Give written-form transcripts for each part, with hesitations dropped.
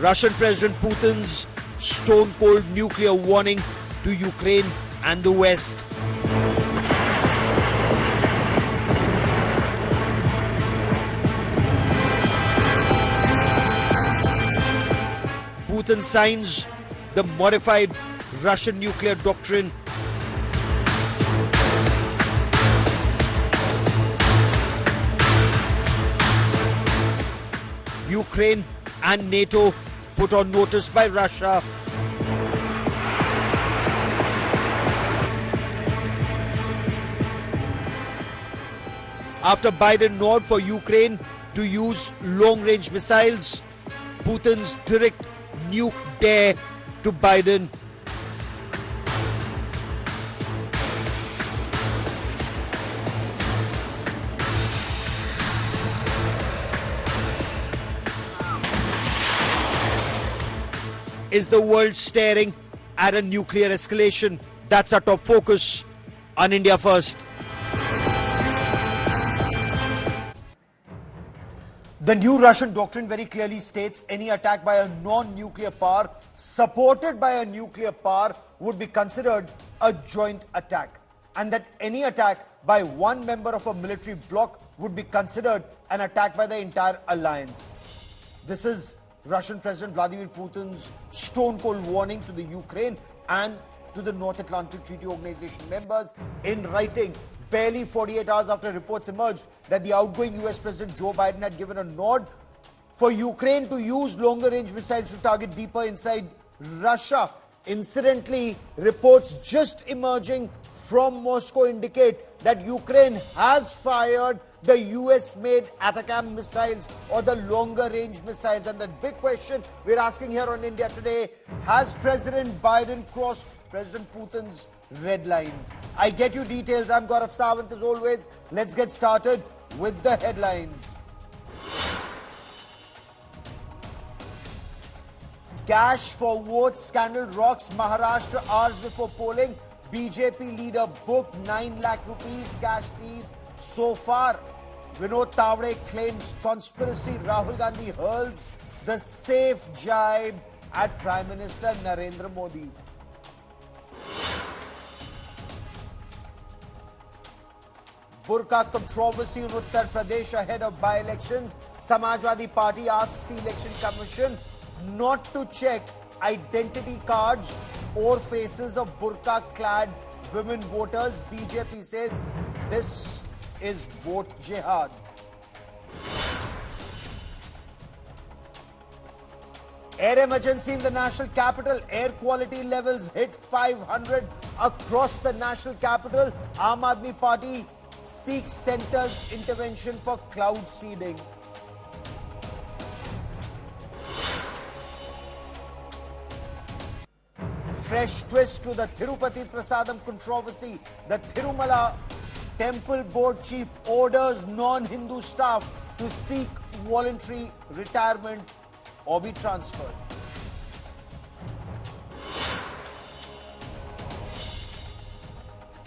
Russian President Putin's stone-cold nuclear warning to Ukraine and the West. Putin signs the modified Russian nuclear doctrine. Ukraine and NATO put on notice by Russia. After Biden nod for Ukraine to use long-range missiles, Putin's direct nuke dare to Biden. Is the world staring at a nuclear escalation? That's our top focus on India First. The new Russian doctrine very clearly states any attack by a non-nuclear power supported by a nuclear power would be considered a joint attack, and that any attack by one member of a military bloc would be considered an attack by the entire alliance. This is Russian President Vladimir Putin's stone-cold warning to the Ukraine and to the North Atlantic Treaty Organization members in writing, barely 48 hours after reports emerged that the outgoing US President Joe Biden had given a nod for Ukraine to use longer-range missiles to target deeper inside Russia. Incidentally, reports just emerging from Moscow indicate that Ukraine has fired the US-made Atacam missiles or the longer-range missiles. And the big question we're asking here on India Today, has President Biden crossed President Putin's red lines? I get you details. I'm Gaurav Sawant as always. Let's get started with the headlines. Cash for votes scandal rocks Maharashtra hours before polling. BJP leader booked 9 lakh rupees cash fees so far. Vinod Tavade claims conspiracy. Rahul Gandhi hurls the safe jibe at Prime Minister Narendra Modi. Burqa controversy in Uttar Pradesh ahead of by-elections. Samajwadi Party asks the Election Commission not to check identity cards or faces of burqa-clad women voters. BJP says this is vote jihad. Air emergency in the national capital. Air quality levels hit 500 across the national capital. Aam Aadmi Party seeks centre's intervention for cloud seeding. Fresh twist to the Tirupati Prasadam controversy. The Tirumala Temple Board Chief orders non-Hindu staff to seek voluntary retirement or be transferred.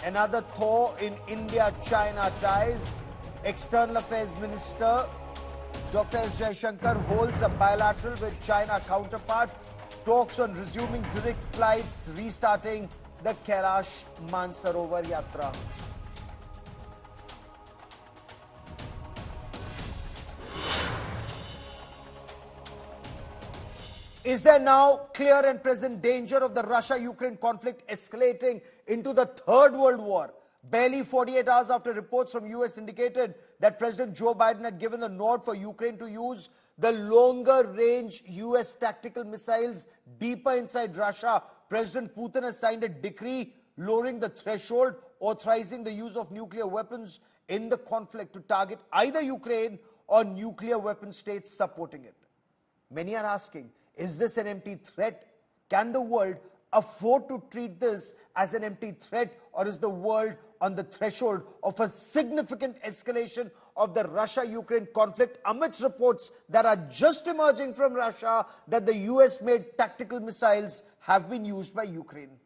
Another thaw in India-China ties. External Affairs Minister Dr. S. Jaishankar holds a bilateral with China counterpart. Talks on resuming direct flights, restarting the Kailash Mansarovar Yatra. Is there now clear and present danger of the Russia-Ukraine conflict escalating into the Third World War? Barely 48 hours after reports from US indicated that President Joe Biden had given the nod for Ukraine to use the longer-range US tactical missiles deeper inside Russia, President Putin has signed a decree lowering the threshold, authorizing the use of nuclear weapons in the conflict to target either Ukraine or nuclear weapon states supporting it. Many are asking, is this an empty threat? Can the world afford to treat this as an empty threat, or is the world on the threshold of a significant escalation of the Russia-Ukraine conflict amidst reports that are just emerging from Russia that the US-made tactical missiles have been used by Ukraine?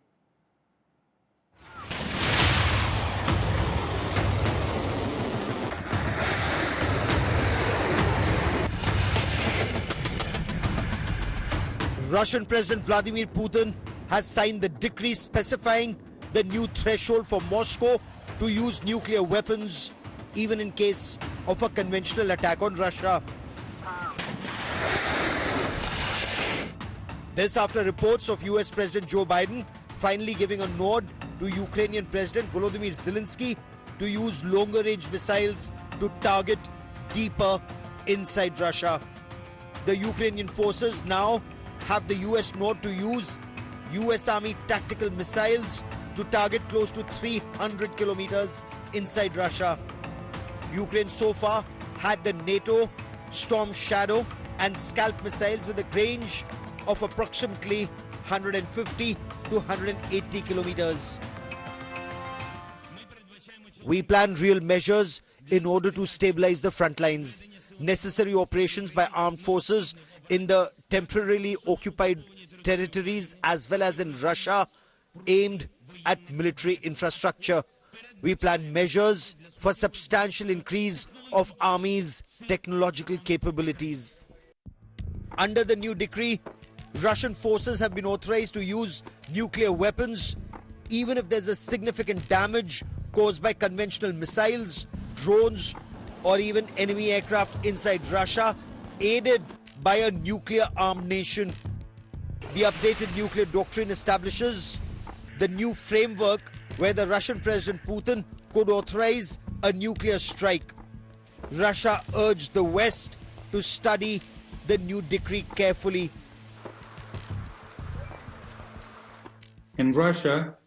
Russian President Vladimir Putin has signed the decree specifying the new threshold for Moscow to use nuclear weapons, even in case of a conventional attack on Russia. This after reports of US President Joe Biden finally giving a nod to Ukrainian President Volodymyr Zelenskyy to use longer-range missiles to target deeper inside Russia. The Ukrainian forces now have the US nod to use US Army tactical missiles to target close to 300 kilometers inside Russia. Ukraine so far had the NATO Storm Shadow and Scalp missiles with a range of approximately 150 to 180 kilometers. We plan real measures in order to stabilize the front lines. Necessary operations by armed forces in the temporarily occupied territories as well as in Russia aimed at military infrastructure. We plan measures for substantial increase of Army's technological capabilities. Under the new decree, Russian forces have been authorized to use nuclear weapons even if there's a significant damage caused by conventional missiles, drones, or even enemy aircraft inside Russia, aided by a nuclear-armed nation. The updated nuclear doctrine establishes the new framework where the Russian President Putin could authorize a nuclear strike. Russia urged the West to study the new decree carefully. And Russia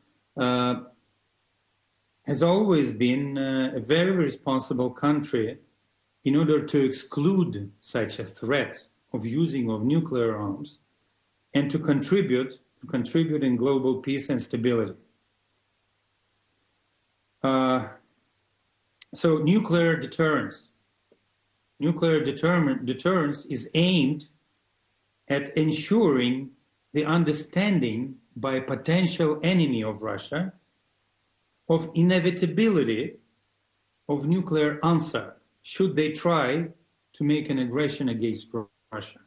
has always been a very responsible country in order to exclude such a threat of using of nuclear arms and to contribute in global peace and stability. So nuclear deterrence is aimed at ensuring the understanding by a potential enemy of Russia of inevitability of nuclear answer should they try to make an aggression against Russia.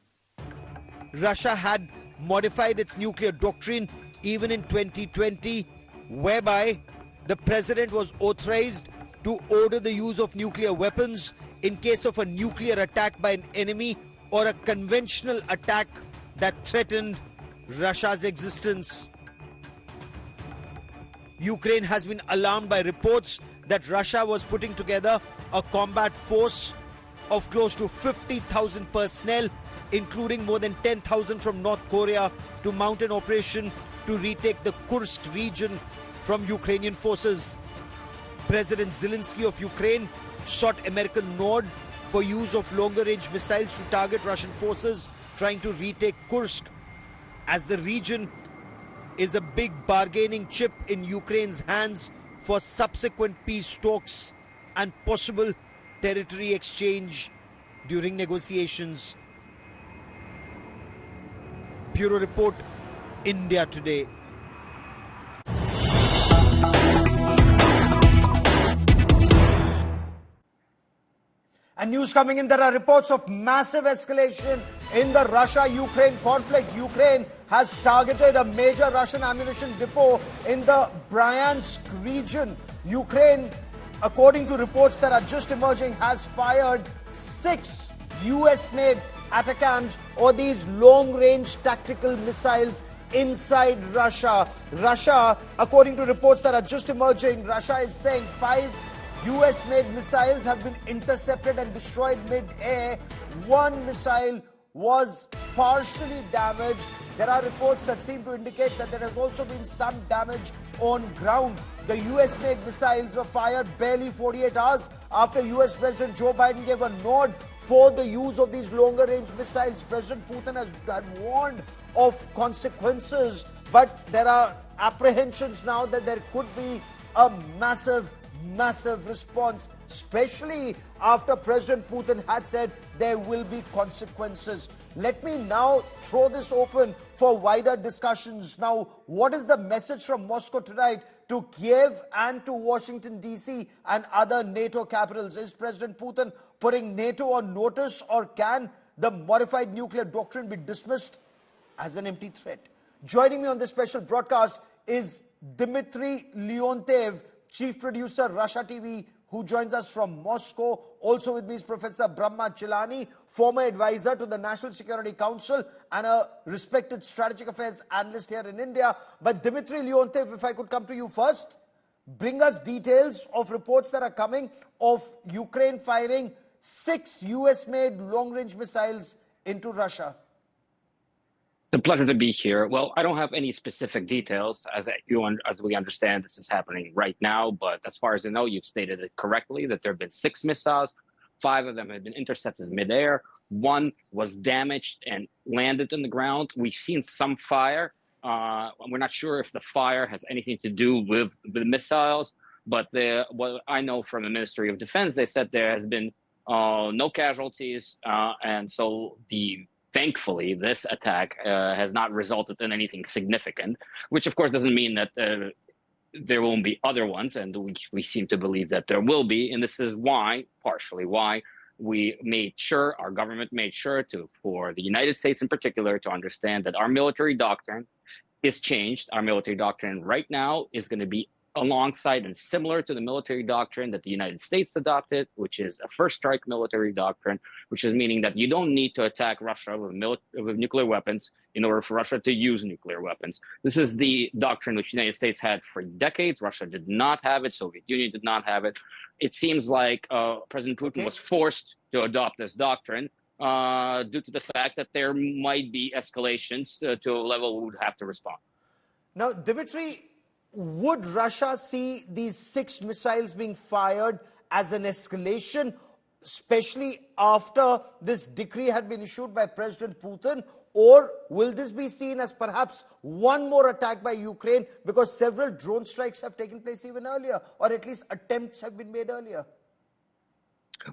Russia had modified its nuclear doctrine even in 2020, whereby the president was authorized to order the use of nuclear weapons in case of a nuclear attack by an enemy or a conventional attack that threatened Russia's existence. Ukraine has been alarmed by reports that Russia was putting together a combat force of close to 50,000 personnel, including more than 10,000 from North Korea, to mount an operation to retake the Kursk region from Ukrainian forces. President Zelenskyy of Ukraine sought American nod for use of longer-range missiles to target Russian forces trying to retake Kursk, as the region is a big bargaining chip in Ukraine's hands for subsequent peace talks and possible territory exchange during negotiations. Bureau Report, India Today. And news coming in, there are reports of massive escalation in the Russia-Ukraine conflict. Ukraine has targeted a major Russian ammunition depot in the Bryansk region. Ukraine, according to reports that are just emerging, has fired 6 US-made ATACMS, or these long-range tactical missiles, inside Russia. Russia, according to reports that are just emerging, Russia is saying 5 US-made missiles have been intercepted and destroyed mid-air. 1 missile was partially damaged. There are reports that seem to indicate that there has also been some damage on ground. The US-made missiles were fired barely 48 hours after US President Joe Biden gave a nod for the use of these longer-range missiles. President Putin had warned of consequences, but there are apprehensions now that there could be a massive response, especially after President Putin had said there will be consequences. Let me now throw this open for wider discussions. Now, what is the message from Moscow tonight to Kiev and to Washington, D.C. and other NATO capitals? Is President Putin putting NATO on notice, or can the modified nuclear doctrine be dismissed? as an empty threat. Joining me on this special broadcast is Dmitry Leontev, chief producer, Russia TV, who joins us from Moscow. Also with me is Professor Brahma Chilani, former advisor to the National Security Council and a respected strategic affairs analyst here in India. But Dmitry Leontev, if I could come to you first, bring us details of reports that are coming of Ukraine firing 6 US-made long-range missiles into Russia. It's a pleasure to be here. Well, I don't have any specific details. As we understand, this is happening right now. But as far as I know, you've stated it correctly that there have been 6 missiles. 5 of them have been intercepted midair. 1 was damaged and landed on the ground. We've seen some fire. We're not sure if the fire has anything to do with the missiles. But what I know from the Ministry of Defense, they said there has been no casualties. And so thankfully, this attack has not resulted in anything significant, which of course doesn't mean that there won't be other ones, and we seem to believe that there will be, and this is partially why we made sure, our government made sure for the United States in particular, to understand that our military doctrine is changed. Our military doctrine right now is going to be alongside and similar to the military doctrine that the United States adopted, which is a first strike military doctrine, which is meaning that you don't need to attack Russia with nuclear weapons in order for Russia to use nuclear weapons. This is the doctrine which the United States had for decades. Russia did not have it. Soviet Union did not have it. It seems like President Putin was forced to adopt this doctrine due to the fact that there might be escalations to a level we would have to respond. Now, Dmitry, would Russia see these 6 missiles being fired as an escalation, especially after this decree had been issued by President Putin? Or will this be seen as perhaps one more attack by Ukraine because several drone strikes have taken place even earlier, or at least attempts have been made earlier?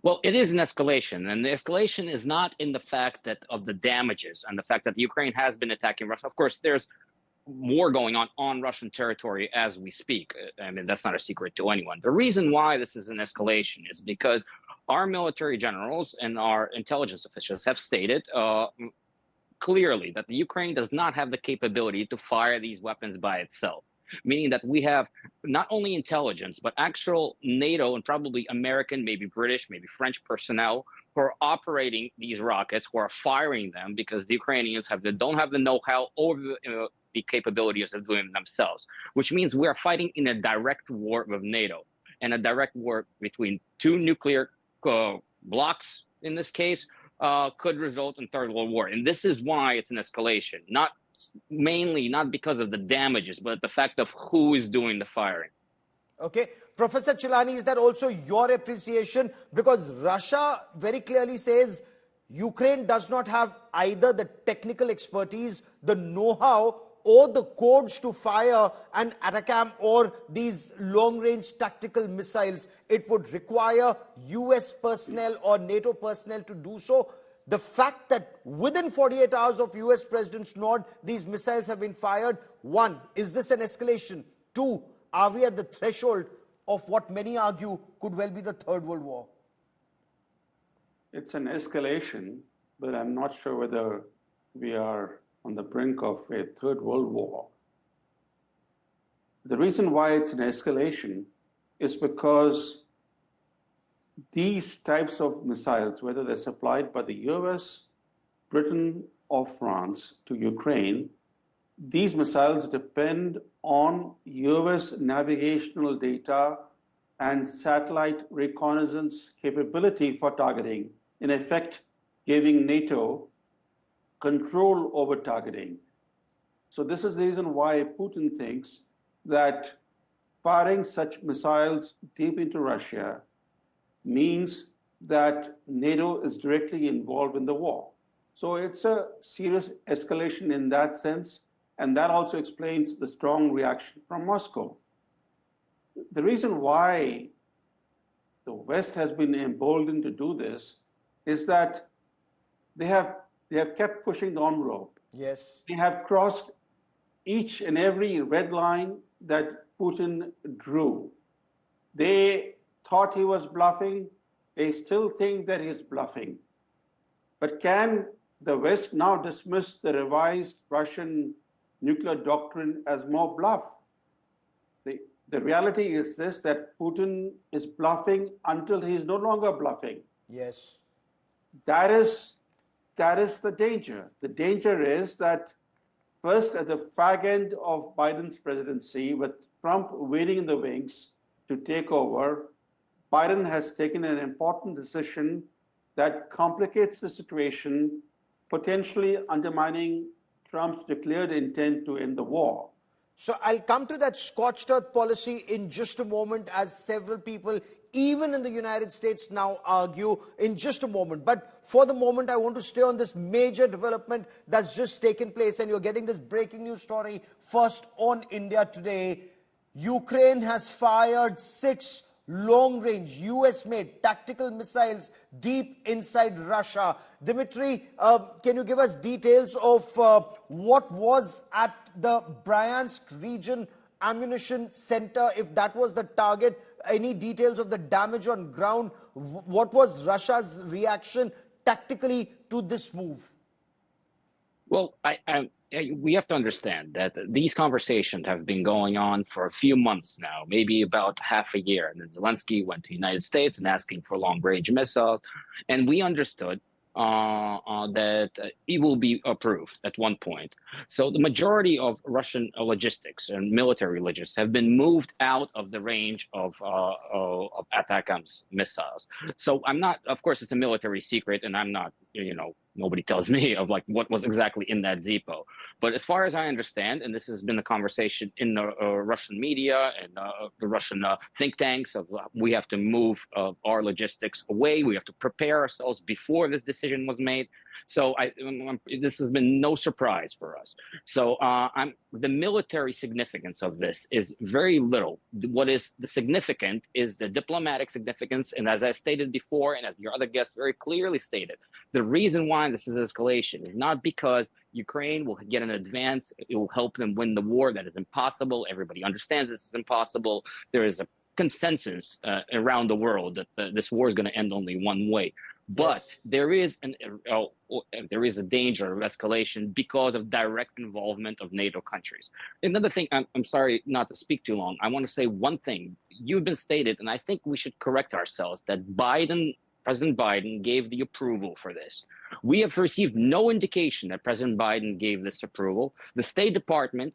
Well, it is an escalation, and the escalation is not in the fact of the damages and the fact that Ukraine has been attacking Russia. Of course, there's war going on Russian territory as we speak. I mean, that's not a secret to anyone. The reason why this is an escalation is because our military generals and our intelligence officials have stated clearly that the Ukraine does not have the capability to fire these weapons by itself, meaning that we have not only intelligence, but actual NATO and probably American, maybe British, maybe French personnel who are operating these rockets, who are firing them because the Ukrainians don't have the know-how or the capabilities of doing it themselves, which means we are fighting in a direct war with NATO and a direct war between 2 nuclear blocks, in this case, could result in Third World War. And this is why it's an escalation, not because of the damages, but the fact of who is doing the firing. Okay. Professor Chilani, is that also your appreciation? Because Russia very clearly says Ukraine does not have either the technical expertise, the know-how, or the codes to fire an ATACMS or these long-range tactical missiles. It would require US personnel or NATO personnel to do so. The fact that within 48 hours of US President's nod, these missiles have been fired. 1, is this an escalation? 2, are we at the threshold of what many argue could well be the Third World War? It's an escalation, but I'm not sure whether we are on the brink of a Third World War. The reason why it's an escalation is because these types of missiles, whether they're supplied by the US, Britain, or France to Ukraine, these missiles depend on US navigational data and satellite reconnaissance capability for targeting, in effect, giving NATO control over targeting. So this is the reason why Putin thinks that firing such missiles deep into Russia means that NATO is directly involved in the war. So it's a serious escalation in that sense, and that also explains the strong reaction from Moscow. The reason why the West has been emboldened to do this is that they have kept pushing the envelope. Yes. They have crossed each and every red line that Putin drew. They thought he was bluffing. They still think that he's bluffing. But can the West now dismissed the revised Russian nuclear doctrine as more bluff. The reality is this, that Putin is bluffing until he's no longer bluffing. Yes. That is the danger. The danger is that first, at the fag end of Biden's presidency, with Trump waiting in the wings to take over, Biden has taken an important decision that complicates the situation, potentially undermining Trump's declared intent to end the war. So I'll come to that scorched earth policy in just a moment, as several people, even in the United States, now argue in just a moment. But for the moment, I want to stay on this major development that's just taken place, and you're getting this breaking news story first on India Today. Ukraine has fired 6 long-range US-made tactical missiles deep inside Russia. Dimitri, can you give us details of what was at the Bryansk region ammunition center, if that was the target? Any details of the damage on ground? What was Russia's reaction tactically to this move? Well, we have to understand that these conversations have been going on for a few months now, maybe about half a year. And then Zelenskyy went to the United States and asking for long-range missiles. And we understood that it will be approved at one point. So the majority of Russian logistics and military logistics have been moved out of the range of ATACMS missiles. So I'm not, of course, it's a military secret, and I'm not, nobody tells me of like what was exactly in that depot. But as far as I understand, and this has been a conversation in the Russian media and the Russian think tanks, of we have to move our logistics away. We have to prepare ourselves before this decision was made. So this has been no surprise for us. So the military significance of this is very little. What is the significant is the diplomatic significance. And as I stated before, and as your other guest very clearly stated, the reason why this is escalation is not because Ukraine will get an advance. It will help them win the war. That is impossible. Everybody understands this is impossible. There is a consensus around the world that this war is going to end only one way. But yes, there is a danger of escalation because of direct involvement of NATO countries. Another thing, I'm sorry not to speak too long. I want to say one thing. You've been stated, and I think we should correct ourselves, that President Biden gave the approval for this. We have received no indication that President Biden gave this approval. The State Department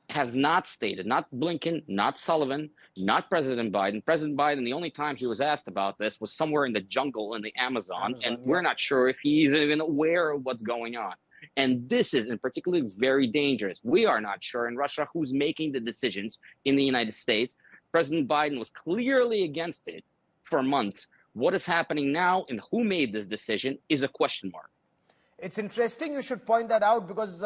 has not stated, not Blinken, not Sullivan, not President Biden. President Biden, the only time he was asked about this was somewhere in the jungle in the Amazon, and we're not sure if he's even aware of what's going on. And this is in particular very dangerous. We are not sure in Russia who's making the decisions in the United States. President Biden was clearly against it for months. What is happening now and who made this decision is a question mark. It's interesting you should point that out, because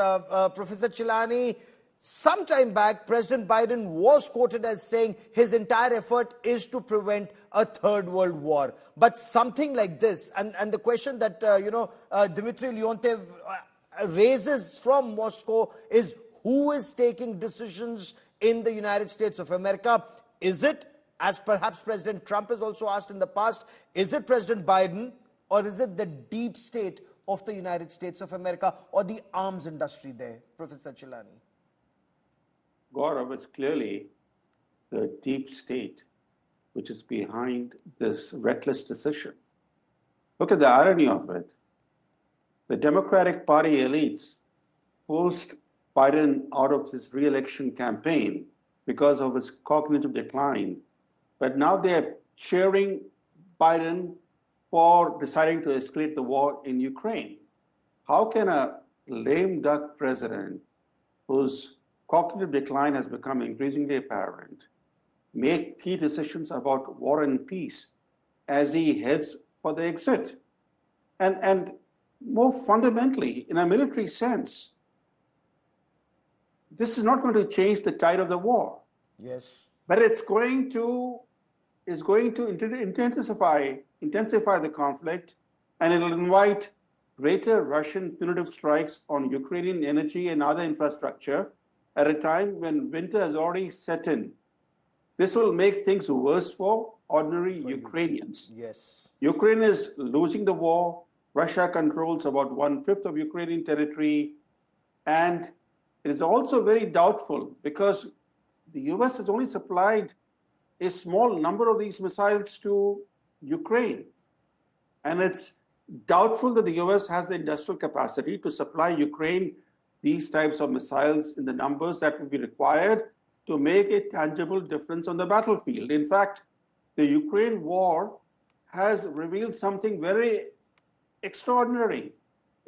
Professor Chilani, some time back, President Biden was quoted as saying his entire effort is to prevent a third world war. But something like this, and the question that, Dmitry Leontev raises from Moscow is, who is taking decisions in the United States of America? Is it, as perhaps President Trump has also asked in the past, is it President Biden, or is it the deep state of the United States of America, or the arms industry there, Professor Chilani? Gaurav, it's clearly the deep state which is behind this reckless decision. Look at the irony of it. The Democratic Party elites forced Biden out of his re-election campaign because of his cognitive decline. But now they're cheering Biden for deciding to escalate the war in Ukraine. How can a lame duck president whose cognitive decline has become increasingly apparent make key decisions about war and peace as he heads for the exit? And more fundamentally, in a military sense, this is not going to change the tide of the war. Yes. But it's going to intensify the conflict, and it'll invite greater Russian punitive strikes on Ukrainian energy and other infrastructure at a time when winter has already set in. This will make things worse for ordinary Ukrainians. Yes. Ukraine is losing the war. Russia controls about 1/5 of Ukrainian territory. And it is also very doubtful because the US has only supplied a small number of these missiles to Ukraine. And it's doubtful that the US has the industrial capacity to supply Ukraine these types of missiles in the numbers that would be required to make a tangible difference on the battlefield. In fact, the Ukraine war has revealed something very extraordinary.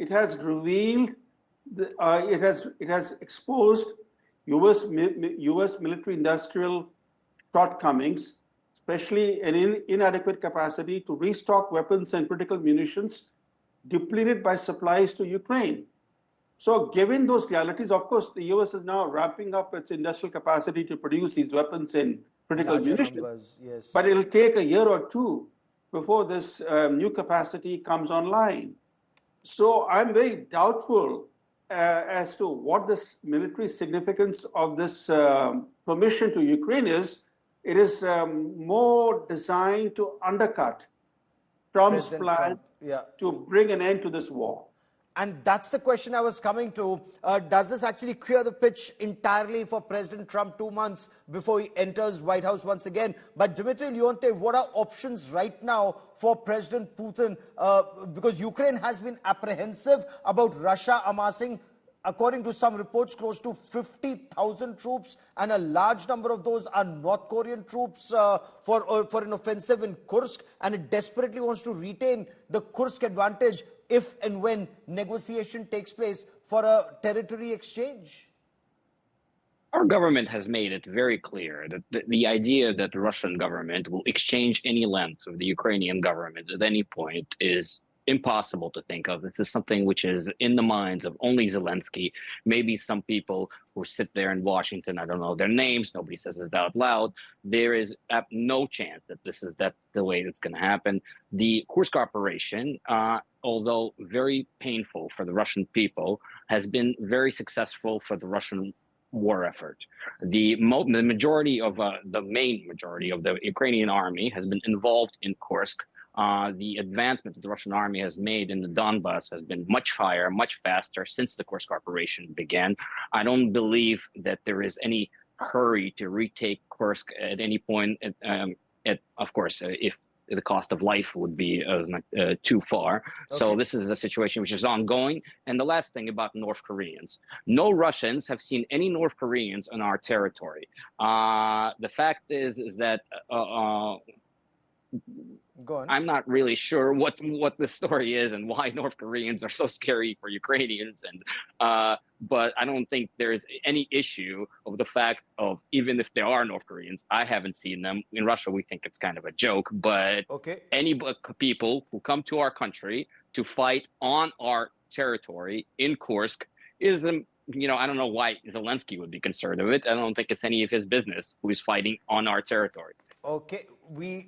It has revealed, it has exposed US military industrial shortcomings, especially an inadequate capacity to restock weapons and critical munitions depleted by supplies to Ukraine. So given those realities, of course, the US is now ramping up its industrial capacity to produce these weapons and critical munitions. Yes. But it'll take a year or two before this new capacity comes online. So I'm very doubtful as to what this military significance of this permission to Ukraine is. It is more designed to undercut Trump's plan to bring an end to this war. And that's the question I was coming to. Does this actually clear the pitch entirely for President Trump 2 months before he enters White House once again? But Dmitry Leontev, what are options right now for President Putin? Because Ukraine has been apprehensive about Russia amassing, according to some reports, close to 50,000 troops, and a large number of those are North Korean troops for an offensive in Kursk, and it desperately wants to retain the Kursk advantage if and when negotiation takes place for a territory exchange. Our government has made it very clear that the idea that the Russian government will exchange any lands with the Ukrainian government at any point is impossible to think of. This is something which is in the minds of only Zelenskyy, maybe some people who sit there in Washington. I don't know their names. Nobody says it out loud. There is no chance that that's the way that's going to happen. The Kursk operation, although very painful for the Russian people, has been very successful for the Russian war effort. The majority of the main majority of the Ukrainian army has been involved in Kursk. The advancement that the Russian army has made in the Donbass has been much higher, much faster since the Kursk operation began. I don't believe that there is any hurry to retake Kursk at any point. Of course, if the cost of life would be too far. Okay. So this is a situation which is ongoing. And the last thing about North Koreans. No Russians have seen any North Koreans on our territory. The fact is that Go on. I'm not really sure what the story is and why North Koreans are so scary for Ukrainians, but I don't think there's any issue of the fact of, even if there are North Koreans, I haven't seen them. In Russia, we think it's kind of a joke, but any people who come to our country to fight on our territory in Kursk is, I don't know why Zelenskyy would be concerned of it. I don't think it's any of his business who is fighting on our territory. Okay,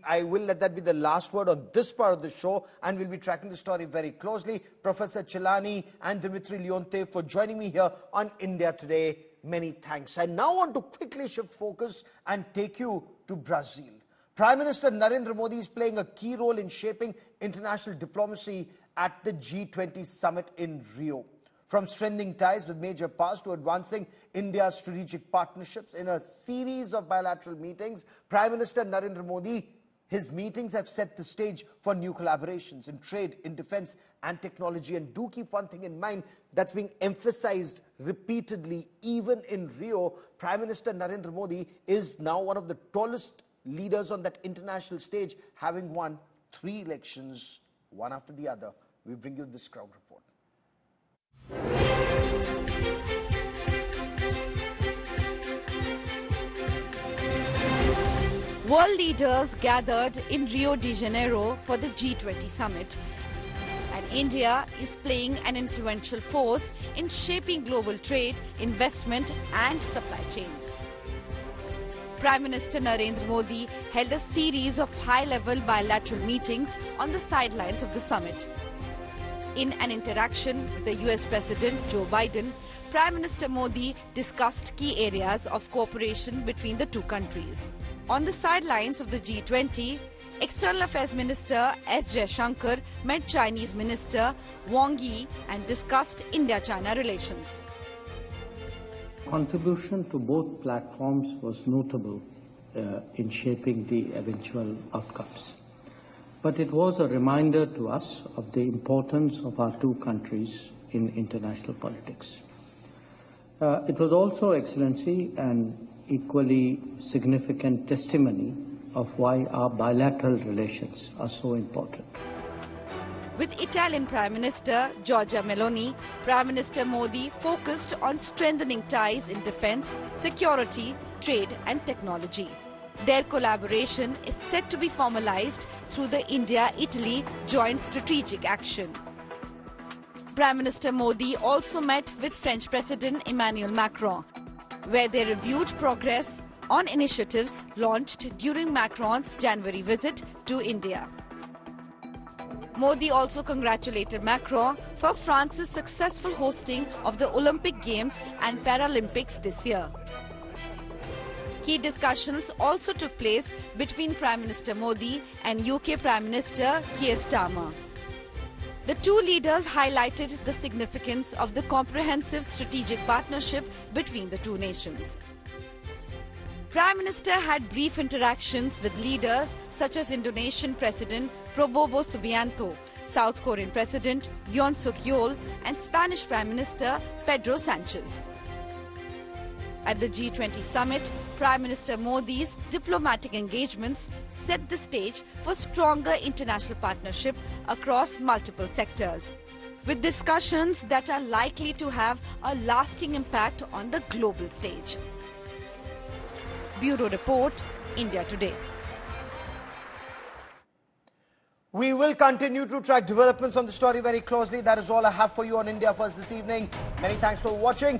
I will let that be the last word on this part of the show, and we'll be tracking the story very closely. Professor Chilani and Dmitry Leontev for joining me here on India Today. Many thanks. I now want to quickly shift focus and take you to Brazil. Prime Minister Narendra Modi is playing a key role in shaping international diplomacy at the G20 Summit in Rio. From strengthening ties with major powers to advancing India's strategic partnerships in a series of bilateral meetings, Prime Minister Narendra Modi, his meetings have set the stage for new collaborations in trade, in defense and technology. And do keep one thing in mind that's being emphasized repeatedly, even in Rio. Prime Minister Narendra Modi is now one of the tallest leaders on that international stage, having won 3 elections, one after the other. We bring you this crowd report. World leaders gathered in Rio de Janeiro for the G20 Summit. And India is playing an influential force in shaping global trade, investment and supply chains. Prime Minister Narendra Modi held a series of high-level bilateral meetings on the sidelines of the summit. In an interaction with the US President Joe Biden, Prime Minister Modi discussed key areas of cooperation between the two countries. On the sidelines of the G20, External Affairs Minister S. Jaishankar met Chinese Minister Wang Yi and discussed India-China relations. Contribution to both platforms was notable in shaping the eventual outcomes. But it was a reminder to us of the importance of our two countries in international politics. It was also, Excellency, an equally significant testimony of why our bilateral relations are so important. With Italian Prime Minister Giorgia Meloni, Prime Minister Modi focused on strengthening ties in defence, security, trade and technology. Their collaboration is set to be formalized through the India-Italy Joint Strategic Action. Prime Minister Modi also met with French President Emmanuel Macron, where they reviewed progress on initiatives launched during Macron's January visit to India. Modi also congratulated Macron for France's successful hosting of the Olympic Games and Paralympics this year. Key discussions also took place between Prime Minister Modi and UK Prime Minister Keir Starmer. The two leaders highlighted the significance of the comprehensive strategic partnership between the two nations. Prime Minister had brief interactions with leaders such as Indonesian President Prabowo Subianto, South Korean President Yoon Suk Yeol and Spanish Prime Minister Pedro Sanchez. At the G20 Summit, Prime Minister Modi's diplomatic engagements set the stage for stronger international partnership across multiple sectors, with discussions that are likely to have a lasting impact on the global stage. Bureau Report, India Today. We will continue to track developments on the story very closely. That is all I have for you on India First this evening. Many thanks for watching.